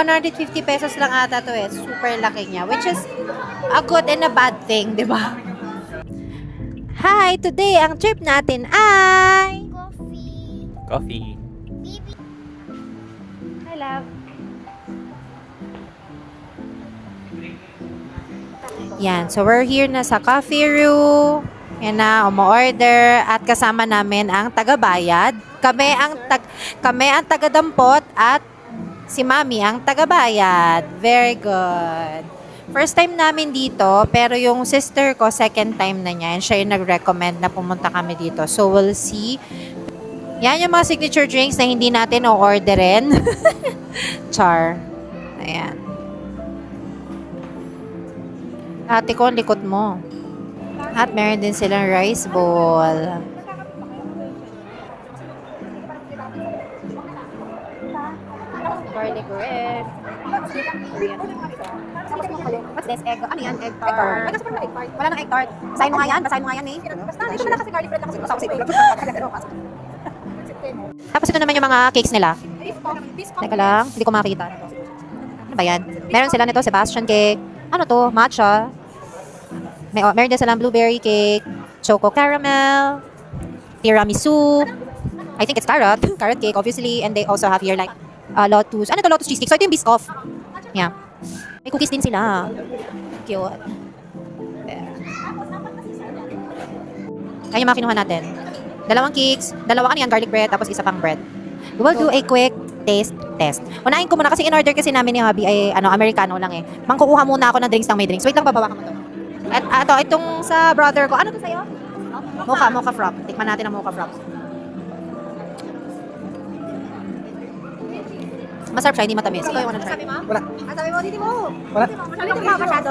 150 pesos lang ata to eh. Super laki niya. Which is a good and a bad thing, di ba? Hi! Today, ang trip natin ay... Coffee. Hi, love. Yan. So, we're here na sa Coffee Room. Yan na, umu-order. At kasama namin ang tagabayad. Kami ang tagadampot at si Mami ang tagabayad. Very good. First time namin dito, pero yung sister ko, second time na niya. And siya yung nag-recommend na pumunta kami dito. So, we'll see. Yan yung mga signature drinks na hindi natin o-orderin. Char. Ayan. Ate ko, ang likod mo. At meron din silang rice bowl. Garlic bread. What's this? Egg? Ano yan? Egg tart. Ay, kasi parang egg tart. Wala nang egg tart. Basahin mo nga yan. Basahin mo nga yan eh. Basta, ito na lang kasi garlic bread lang kasi gusto ko sa Tapos ito naman yung mga cakes nila. Teka lang, hindi ko makita. Ano ba yan? Meron sila nito, Sebastian cake. Ano to? Matcha. Meron din silang blueberry cake, choco caramel, tiramisu. I think it's carrot. Carrot cake, obviously. And they also have here like lotus. Ano to? Lotus cheesecake. So ito yung Biscoff. Yeah. May cookies din sila. Cute. Ayan yung mga kinuha natin. Dalawang cakes, ano yan, garlic bread, tapos isa pang bread. We will do a quick taste test. Unahin ko muna kasi in-order kasi namin ni Hubby ay Americano lang eh. Mangkukuha muna ako ng drinks ng may drinks. Wait lang, babawa ka mo to. At itong sa brother ko. Ano to sa'yo? Mocha frap. Tikman natin ang mocha frap. Masarap siya, hindi matamis. Ikaw yung wanna try. Sabi mo? Wala. Sabi mo, dito mo. Wala. Dito mo masyado?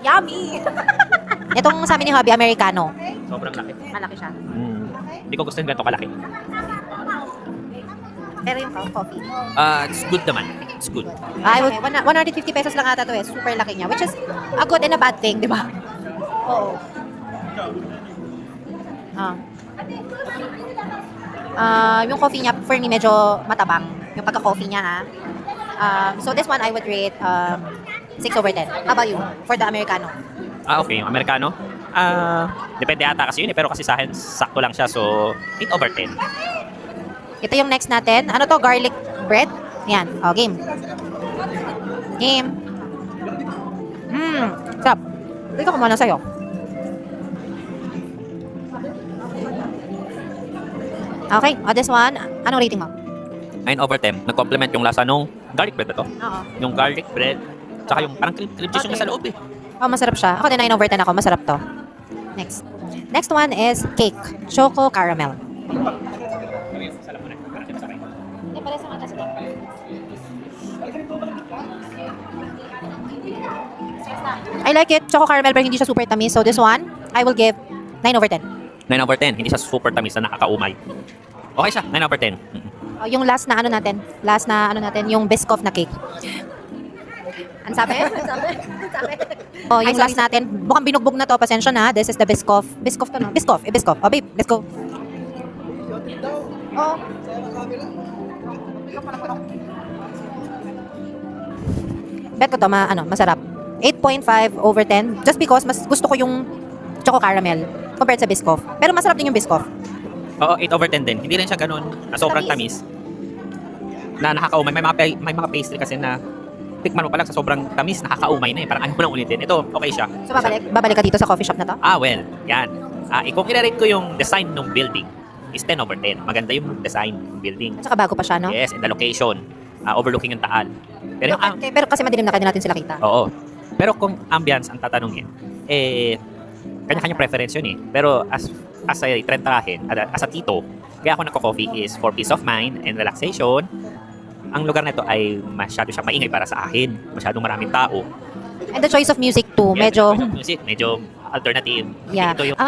Yummy! Itong sa amin ni Hubby, Americano. Sobrang laki. Malaki siya. Hindi ko gusto yung ganito kalaki. Pero yung coffee. It's good naman. It's good. Ay, 150 pesos lang ata to eh. Super laki niya. Which is a good and a bad thing, di ba? Oo. Yung coffee niya, for me, medyo matabang. Yung pagka-coffee niya, ha? So, this one, I would rate 6/10. How about you? For the Americano? Okay. Yung Americano. Depende ata kasi yun eh. Pero kasi sa akin, sakto lang siya. So, 8/10. Ito yung next natin. Ano to? Garlic bread? Yan. O, game. Game. Sarap. Ito ko muna sa'yo. Okay. This one, anong rating mo? 9/10. Nag-complement yung lasa nung garlic bread na to. Oo. Yung garlic bread. Tsaka yung parang cream cheese yung nasa loob eh. Oh, masarap siya. Ako din 9/10 ako. Masarap to. Next. Next one is cake. Choco caramel. I like it. Choco caramel pero hindi siya super tamis. So this one, I will give 9/10. 9/10. Hindi siya super tamis na nakakaumay. Okay siya. 9/10. Oh, yung last na ano natin, yung Biscoff na cake. Ano sabi? Oh, yung last natin, mukhang binugbog na to, pasensya na. This is the Biscoff. Biscoff to no? Biscoff. Biscoff. Oh, babe, let's go. Oh. Bet ko to, masarap. 8.5/10 just because mas gusto ko yung choco caramel compared sa Biscoff. Pero masarap din yung Biscoff. Oo, 8/10 din. Hindi rin siya ganun na sobrang tamis. Na nakakaumay. May mga pastry kasi na tikman mo pa lang sa sobrang tamis, nakakaumay na eh. Parang ayaw mo nang ulitin. Ito, okay siya. So babalik ka dito sa coffee shop na to? Well, yan. Kung i-rate ko yung design ng building, is 10/10. Maganda yung design ng building. At saka bago pa siya, no? Yes, and the location. Overlooking yung Taal. Pero, Pero kasi madilim na kaya natin sila kita. oo. Pero kung ambience ang tatanungin, kanya-kanya preference yun eh. Pero as a trentahin, as a tito, kaya ako nagko-coffee is for peace of mind and relaxation. Ang lugar na ito ay masyado siya maingay para sa akin. Masyadong maraming tao. And the choice of music too, Yes, medyo... the choice of music, medyo alternative. Yeah. Ito yung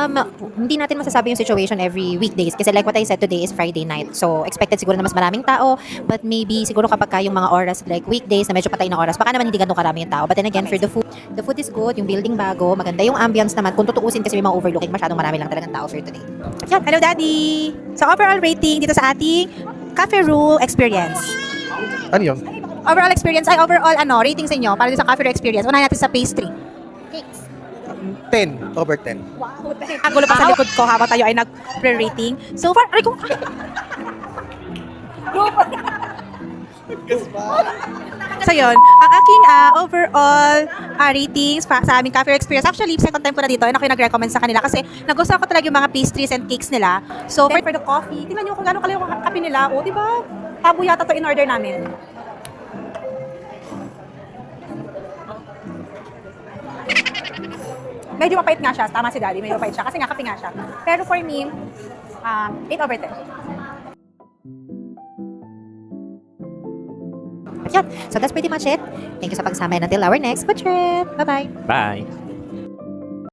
Hindi natin masasabi yung situation every weekdays kasi like what I said, today is Friday night. So, expected siguro na mas maraming tao, but maybe siguro kapag yung mga oras like weekdays na medyo patay na oras, baka naman hindi ganun karami yung tao. But then again, for the food is good, yung building bago, maganda yung ambience naman. Kung tutuusin kasi may mga overlooking, masyadong marami lang talagang tao for today. Yan, hello daddy! So overall rating dito sa ating Cafe Room experience. Ano yun? Overall experience, overall ratings inyo para sa Cafe Rio experience. Unahin natin sa pastry. Cakes. 10 over 10. Wow. Ang gulo pa sa likod ko habang tayo ay nag-pre-rating. So far, aray ko. So yun, ang aking overall ratings sa aming Cafe Rio experience. Actually, second time ko na dito, and ako yung nag-recommend sa kanila kasi nagustuhan ko talaga yung mga pastries and cakes nila. So for the coffee, tingnan nyo kung gano'ng kalayo ang kape nila. O, di ba? Tabo yata to in order namin. Medyo mapait nga siya. Tama si Daddy, medyo mapait siya. Kasi nga kape nga siya. Pero for me, 8 over 10. Yun. So that's pretty much it. Thank you sa pagsama, and until our next food trip. Bye-bye. Bye!